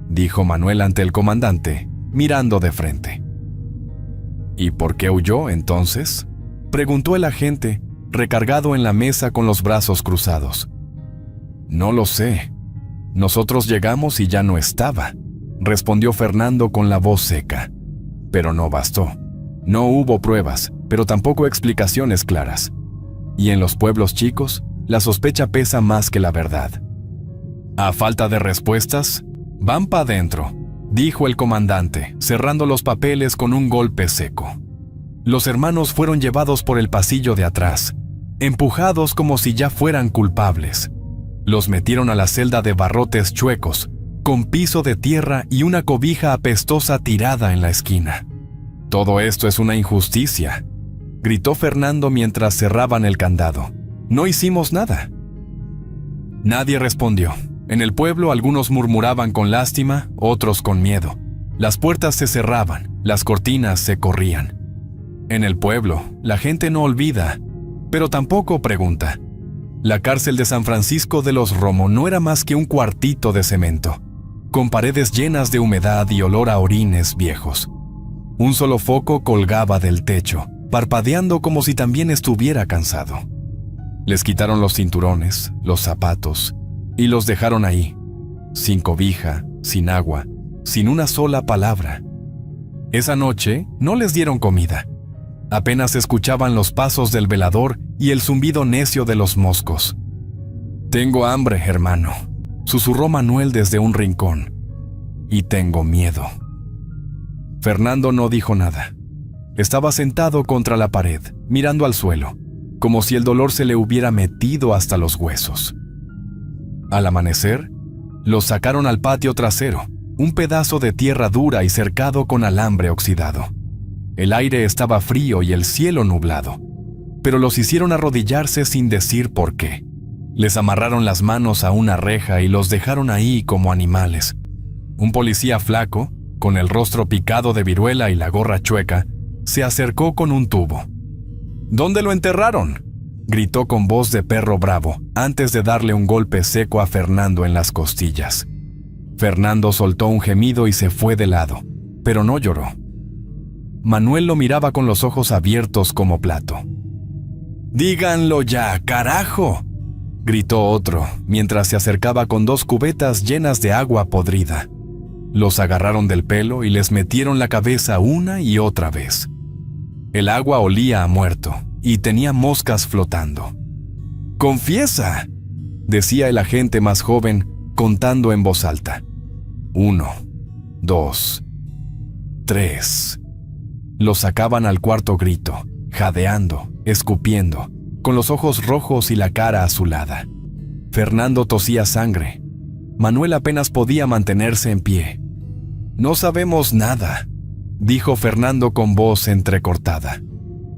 dijo Manuel ante el comandante, mirando de frente. «¿Y por qué huyó, entonces?», preguntó el agente, recargado en la mesa con los brazos cruzados. «No lo sé. Nosotros llegamos y ya no estaba», respondió Fernando con la voz seca. Pero no bastó. No hubo pruebas, pero tampoco explicaciones claras. Y en los pueblos chicos, la sospecha pesa más que la verdad. «A falta de respuestas, van pa' adentro», dijo el comandante, cerrando los papeles con un golpe seco. Los hermanos fueron llevados por el pasillo de atrás, empujados como si ya fueran culpables. Los metieron a la celda de barrotes chuecos, con piso de tierra y una cobija apestosa tirada en la esquina. «Todo esto es una injusticia», gritó Fernando mientras cerraban el candado. «No hicimos nada». Nadie respondió. En el pueblo algunos murmuraban con lástima, otros con miedo. Las puertas se cerraban, las cortinas se corrían. En el pueblo, la gente no olvida, pero tampoco pregunta. La cárcel de San Francisco de los Romo no era más que un cuartito de cemento, con paredes llenas de humedad y olor a orines viejos. Un solo foco colgaba del techo, parpadeando como si también estuviera cansado. Les quitaron los cinturones, los zapatos, y los dejaron ahí, sin cobija, sin agua, sin una sola palabra. Esa noche no les dieron comida. Apenas escuchaban los pasos del velador y el zumbido necio de los moscos. «Tengo hambre, hermano», susurró Manuel desde un rincón. «Y tengo miedo». Fernando no dijo nada. Estaba sentado contra la pared, mirando al suelo, como si el dolor se le hubiera metido hasta los huesos. Al amanecer, los sacaron al patio trasero, un pedazo de tierra dura y cercado con alambre oxidado. El aire estaba frío y el cielo nublado, pero los hicieron arrodillarse sin decir por qué. Les amarraron las manos a una reja y los dejaron ahí como animales. Un policía flaco, con el rostro picado de viruela y la gorra chueca, se acercó con un tubo. «¿Dónde lo enterraron?», gritó con voz de perro bravo, antes de darle un golpe seco a Fernando en las costillas. Fernando soltó un gemido y se fue de lado, pero no lloró. Manuel lo miraba con los ojos abiertos como plato. «Díganlo ya, carajo», gritó otro, mientras se acercaba con 2 cubetas llenas de agua podrida. Los agarraron del pelo y les metieron la cabeza una y otra vez. El agua olía a muerto y tenía moscas flotando. ¡Confiesa!, decía el agente más joven, contando en voz alta. 1, 2, 3. Los sacaban al cuarto grito, jadeando, escupiendo, con los ojos rojos y la cara azulada. Fernando tosía sangre. Manuel apenas podía mantenerse en pie. «No sabemos nada», dijo Fernando con voz entrecortada.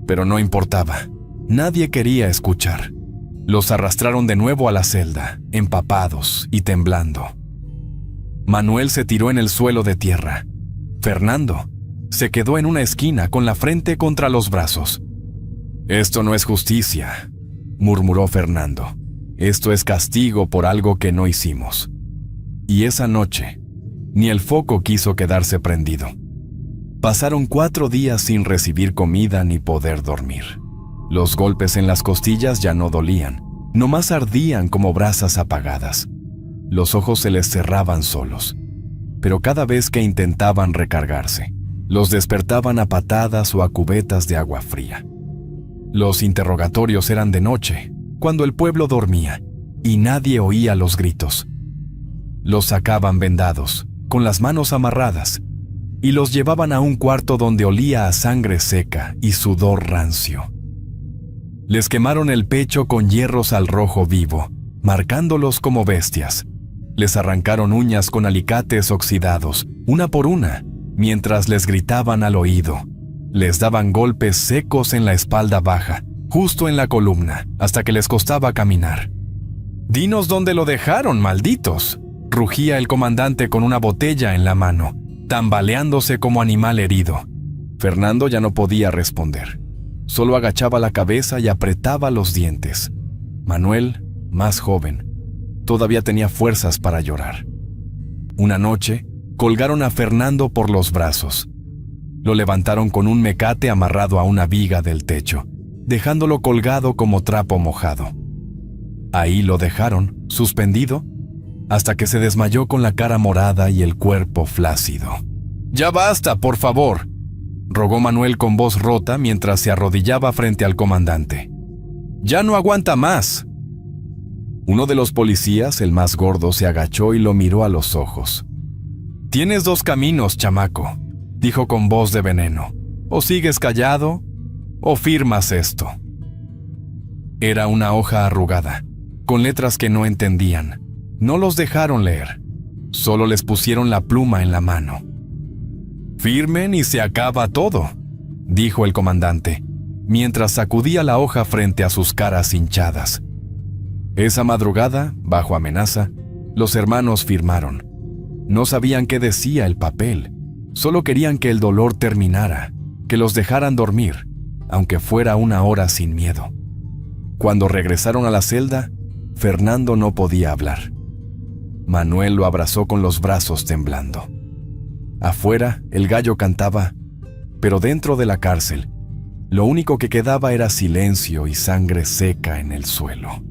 Pero no importaba. Nadie quería escuchar. Los arrastraron de nuevo a la celda, empapados y temblando. Manuel se tiró en el suelo de tierra. Fernando se quedó en una esquina con la frente contra los brazos. «Esto no es justicia», murmuró Fernando. «Esto es castigo por algo que no hicimos». Y esa noche, ni el foco quiso quedarse prendido. Pasaron 4 días sin recibir comida ni poder dormir. Los golpes en las costillas ya no dolían, nomás ardían como brasas apagadas. Los ojos se les cerraban solos, pero cada vez que intentaban recargarse, los despertaban a patadas o a cubetas de agua fría. Los interrogatorios eran de noche, cuando el pueblo dormía, y nadie oía los gritos. Los sacaban vendados, con las manos amarradas, y los llevaban a un cuarto donde olía a sangre seca y sudor rancio. Les quemaron el pecho con hierros al rojo vivo, marcándolos como bestias. Les arrancaron uñas con alicates oxidados, una por una, mientras les gritaban al oído. Les daban golpes secos en la espalda baja, justo en la columna, hasta que les costaba caminar. «Dinos dónde lo dejaron, malditos», rugía el comandante con una botella en la mano, tambaleándose como animal herido. Fernando ya no podía responder. Solo agachaba la cabeza y apretaba los dientes. Manuel, más joven, todavía tenía fuerzas para llorar. Una noche, colgaron a Fernando por los brazos. Lo levantaron con un mecate amarrado a una viga del techo, dejándolo colgado como trapo mojado. Ahí lo dejaron, suspendido, hasta que se desmayó con la cara morada y el cuerpo flácido. «Ya basta, por favor», rogó Manuel con voz rota mientras se arrodillaba frente al comandante. «Ya no aguanta más». Uno de los policías, el más gordo, se agachó y lo miró a los ojos. «Tienes 2 caminos, chamaco», dijo con voz de veneno. «O sigues callado, o firmas esto». Era una hoja arrugada, con letras que no entendían. No los dejaron leer, solo les pusieron la pluma en la mano. «Firmen y se acaba todo», dijo el comandante, mientras sacudía la hoja frente a sus caras hinchadas. Esa madrugada, bajo amenaza, los hermanos firmaron. No sabían qué decía el papel, solo querían que el dolor terminara, que los dejaran dormir, aunque fuera 1 hora sin miedo. Cuando regresaron a la celda, Fernando no podía hablar. Manuel lo abrazó con los brazos temblando. Afuera, el gallo cantaba, pero dentro de la cárcel, lo único que quedaba era silencio y sangre seca en el suelo.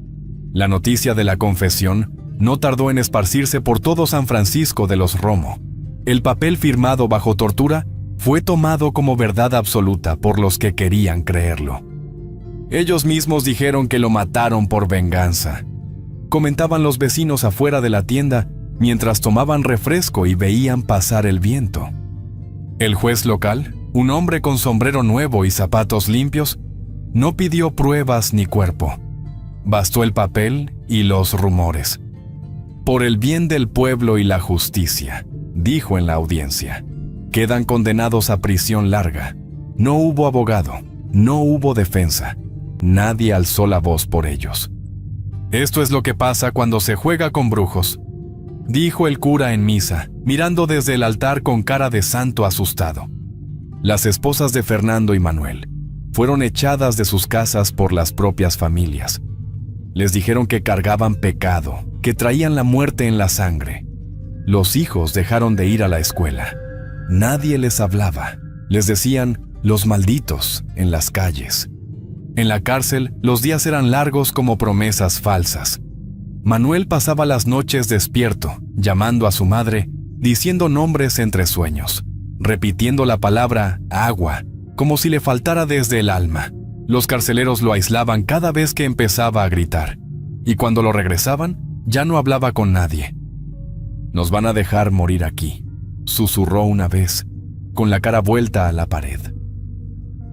La noticia de la confesión no tardó en esparcirse por todo San Francisco de los Romo. El papel firmado bajo tortura fue tomado como verdad absoluta por los que querían creerlo. Ellos mismos dijeron que lo mataron por venganza. Comentaban los vecinos afuera de la tienda mientras tomaban refresco y veían pasar el viento. El juez local, un hombre con sombrero nuevo y zapatos limpios, no pidió pruebas ni cuerpo. Bastó el papel y los rumores. «Por el bien del pueblo y la justicia», dijo en la audiencia, «quedan condenados a prisión larga». No hubo abogado, no hubo defensa. Nadie alzó la voz por ellos. «Esto es lo que pasa cuando se juega con brujos», dijo el cura en misa, mirando desde el altar con cara de santo asustado. Las esposas de Fernando y Manuel fueron echadas de sus casas por las propias familias. Les dijeron que cargaban pecado, que traían la muerte en la sangre. Los hijos dejaron de ir a la escuela. Nadie les hablaba. Les decían «los malditos» en las calles. En la cárcel, los días eran largos como promesas falsas. Manuel pasaba las noches despierto, llamando a su madre, diciendo nombres entre sueños, repitiendo la palabra agua, como si le faltara desde el alma. Los carceleros lo aislaban cada vez que empezaba a gritar, y cuando lo regresaban, ya no hablaba con nadie. «Nos van a dejar morir aquí», susurró una vez, con la cara vuelta a la pared.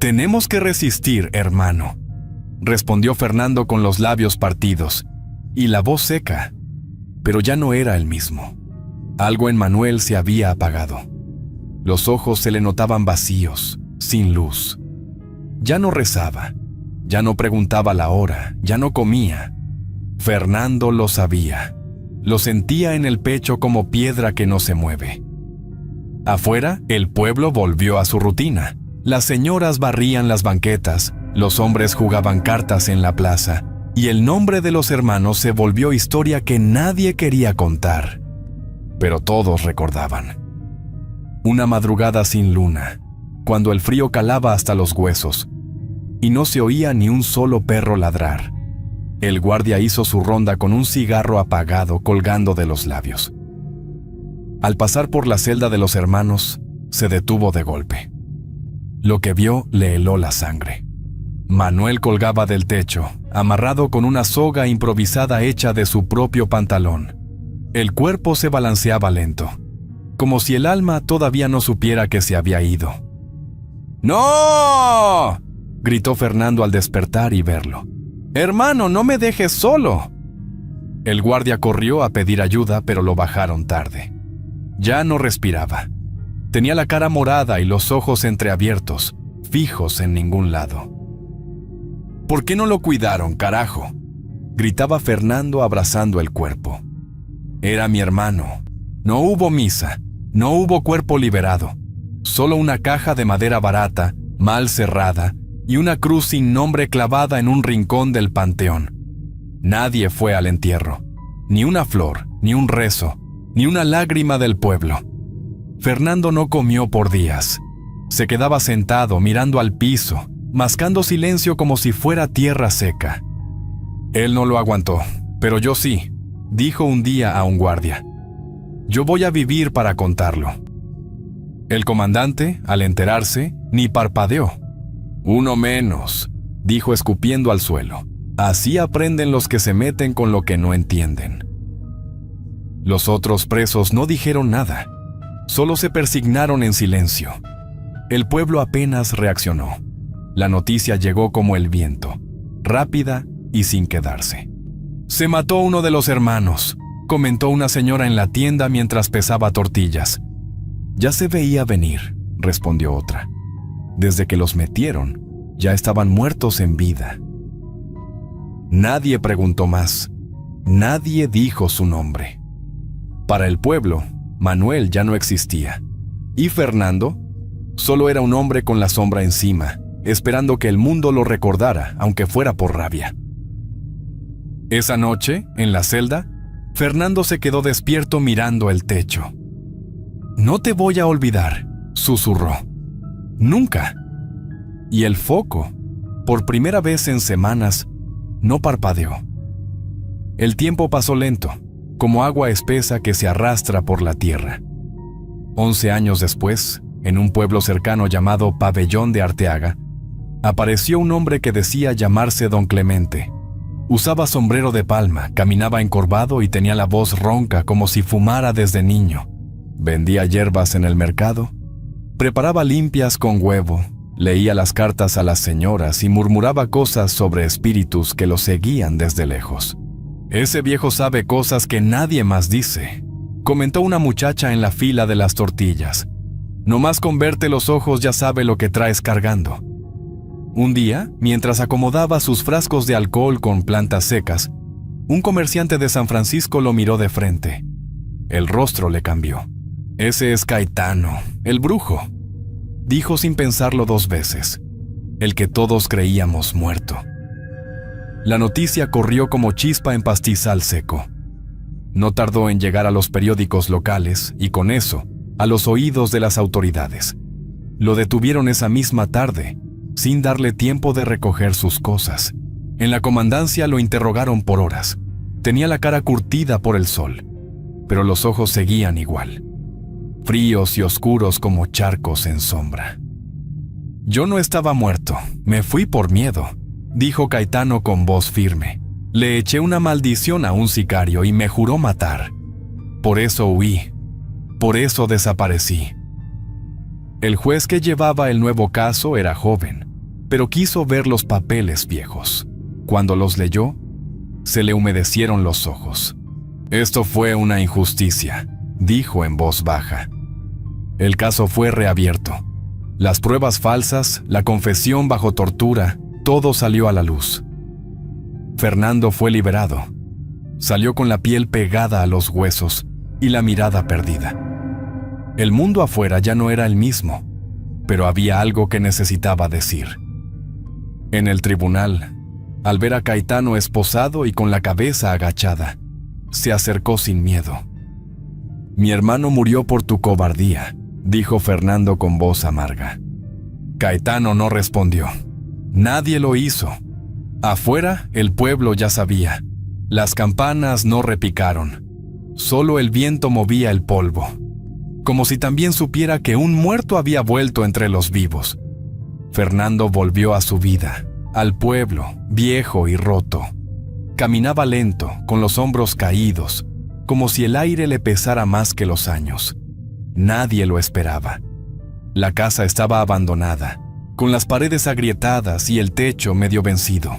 «Tenemos que resistir, hermano», respondió Fernando con los labios partidos y la voz seca, pero ya no era el mismo. Algo en Manuel se había apagado. Los ojos se le notaban vacíos, sin luz. Ya no rezaba, ya no preguntaba la hora, ya no comía. Fernando lo sabía, lo sentía en el pecho como piedra que no se mueve. Afuera, el pueblo volvió a su rutina. Las señoras barrían las banquetas, los hombres jugaban cartas en la plaza, y el nombre de los hermanos se volvió historia que nadie quería contar. Pero todos recordaban. Una madrugada sin luna, cuando el frío calaba hasta los huesos, y no se oía ni un solo perro ladrar. El guardia hizo su ronda con un cigarro apagado colgando de los labios. Al pasar por la celda de los hermanos, se detuvo de golpe. Lo que vio le heló la sangre. Manuel colgaba del techo, amarrado con una soga improvisada hecha de su propio pantalón. El cuerpo se balanceaba lento, como si el alma todavía no supiera que se había ido. ¡No!, gritó Fernando al despertar y verlo. «Hermano, no me dejes solo». El guardia corrió a pedir ayuda, pero lo bajaron tarde. Ya no respiraba. Tenía la cara morada y los ojos entreabiertos, fijos en ningún lado. «¿Por qué no lo cuidaron, carajo?», gritaba Fernando abrazando el cuerpo. «Era mi hermano. No hubo misa, no hubo cuerpo liberado, solo una caja de madera barata, mal cerrada, y una cruz sin nombre clavada en un rincón del panteón. Nadie fue al entierro, ni una flor, ni un rezo, ni una lágrima del pueblo». Fernando no comió por días. Se quedaba sentado mirando al piso, mascando silencio como si fuera tierra seca. Él no lo aguantó, pero yo sí, dijo un día a un guardia. «Yo voy a vivir para contarlo». El comandante, al enterarse, ni parpadeó. «Uno menos», dijo escupiendo al suelo. «Así aprenden los que se meten con lo que no entienden». Los otros presos no dijeron nada, solo se persignaron en silencio. El pueblo apenas reaccionó. La noticia llegó como el viento, rápida y sin quedarse. «Se mató uno de los hermanos», comentó una señora en la tienda mientras pesaba tortillas. «Ya se veía venir», respondió otra. «Desde que los metieron, ya estaban muertos en vida». Nadie preguntó más. Nadie dijo su nombre. Para el pueblo, Manuel ya no existía. Y Fernando solo era un hombre con la sombra encima, esperando que el mundo lo recordara, aunque fuera por rabia. Esa noche, en la celda, Fernando se quedó despierto mirando el techo. «No te voy a olvidar», susurró. «Nunca». Y el foco, por primera vez en semanas, no parpadeó. El tiempo pasó lento, como agua espesa que se arrastra por la tierra. 11 años después, en un pueblo cercano llamado Pabellón de Arteaga, apareció un hombre que decía llamarse Don Clemente. Usaba sombrero de palma, caminaba encorvado y tenía la voz ronca como si fumara desde niño. Vendía hierbas en el mercado, preparaba limpias con huevo, leía las cartas a las señoras y murmuraba cosas sobre espíritus que lo seguían desde lejos. «Ese viejo sabe cosas que nadie más dice», comentó una muchacha en la fila de las tortillas. «Nomás con verte los ojos ya sabe lo que traes cargando». Un día, mientras acomodaba sus frascos de alcohol con plantas secas, un comerciante de San Francisco lo miró de frente. El rostro le cambió. «Ese es Caetano, el brujo», dijo sin pensarlo 2 veces, «el que todos creíamos muerto». La noticia corrió como chispa en pastizal seco. No tardó en llegar a los periódicos locales y con eso, a los oídos de las autoridades. Lo detuvieron esa misma tarde, sin darle tiempo de recoger sus cosas. En la comandancia lo interrogaron por horas. Tenía la cara curtida por el sol, pero los ojos seguían igual, fríos y oscuros como charcos en sombra. Yo no estaba muerto, me fui por miedo, dijo Caetano con voz firme. Le eché una maldición a un sicario y me juró matar. Por eso huí, por eso desaparecí. El juez que llevaba el nuevo caso era joven, pero quiso ver los papeles viejos. Cuando los leyó, se le humedecieron los ojos. Esto fue una injusticia, dijo en voz baja. El caso fue reabierto. Las pruebas falsas, la confesión bajo tortura, todo salió a la luz. Fernando fue liberado. Salió con la piel pegada a los huesos y la mirada perdida. El mundo afuera ya no era el mismo, pero había algo que necesitaba decir. En el tribunal, al ver a Caetano esposado y con la cabeza agachada, se acercó sin miedo. «Mi hermano murió por tu cobardía», dijo Fernando con voz amarga. Caetano no respondió. Nadie lo hizo. Afuera, el pueblo ya sabía. Las campanas no repicaron. Solo el viento movía el polvo, como si también supiera que un muerto había vuelto entre los vivos. Fernando volvió a su vida, al pueblo, viejo y roto. Caminaba lento, con los hombros caídos, como si el aire le pesara más que los años. Nadie lo esperaba. La casa estaba abandonada, con las paredes agrietadas y el techo medio vencido.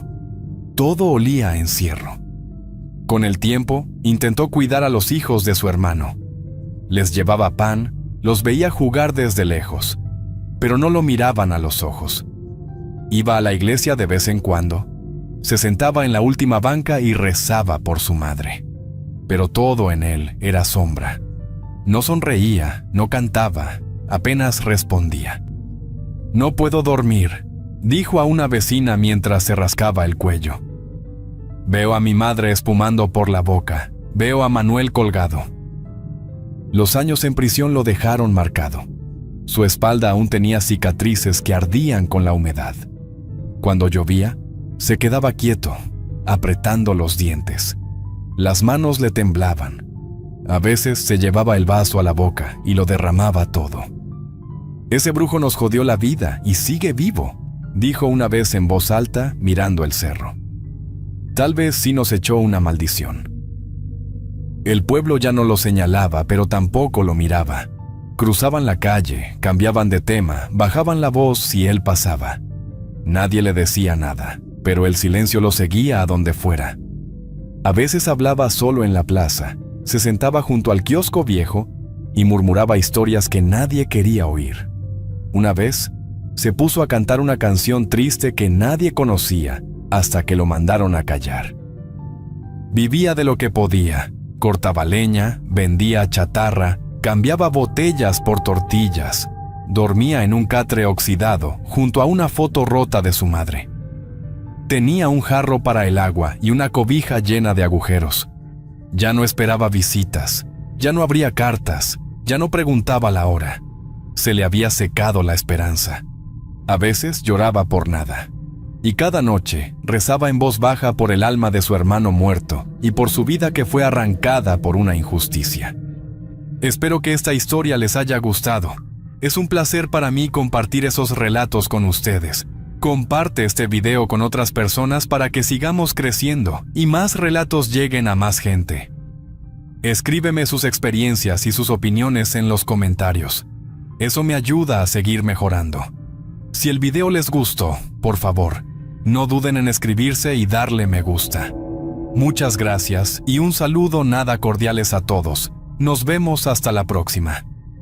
Todo olía a encierro. Con el tiempo, intentó cuidar a los hijos de su hermano. Les llevaba pan, los veía jugar desde lejos, pero no lo miraban a los ojos. Iba a la iglesia de vez en cuando, se sentaba en la última banca y rezaba por su madre. Pero todo en él era sombra. No sonreía, no cantaba, apenas respondía. «No puedo dormir», dijo a una vecina mientras se rascaba el cuello. «Veo a mi madre espumando por la boca, veo a Manuel colgado». Los años en prisión lo dejaron marcado. Su espalda aún tenía cicatrices que ardían con la humedad. Cuando llovía, se quedaba quieto, apretando los dientes. Las manos le temblaban. A veces se llevaba el vaso a la boca y lo derramaba todo. «Ese brujo nos jodió la vida y sigue vivo», dijo una vez en voz alta mirando el cerro. Tal vez sí nos echó una maldición. El pueblo ya no lo señalaba, pero tampoco lo miraba. Cruzaban la calle, cambiaban de tema, bajaban la voz si él pasaba. Nadie le decía nada, pero el silencio lo seguía a donde fuera. A veces hablaba solo en la plaza, se sentaba junto al kiosco viejo y murmuraba historias que nadie quería oír. Una vez, se puso a cantar una canción triste que nadie conocía hasta que lo mandaron a callar. Vivía de lo que podía, cortaba leña, vendía chatarra, cambiaba botellas por tortillas, dormía en un catre oxidado junto a una foto rota de su madre. Tenía un jarro para el agua y una cobija llena de agujeros. Ya no esperaba visitas, ya no abría cartas, ya no preguntaba la hora. Se le había secado la esperanza. A veces lloraba por nada. Y cada noche rezaba en voz baja por el alma de su hermano muerto y por su vida que fue arrancada por una injusticia. Espero que esta historia les haya gustado. Es un placer para mí compartir esos relatos con ustedes. Comparte este video con otras personas para que sigamos creciendo y más relatos lleguen a más gente. Escríbeme sus experiencias y sus opiniones en los comentarios. Eso me ayuda a seguir mejorando. Si el video les gustó, por favor, no duden en escribirse y darle me gusta. Muchas gracias y un saludo nada cordiales a todos. Nos vemos hasta la próxima.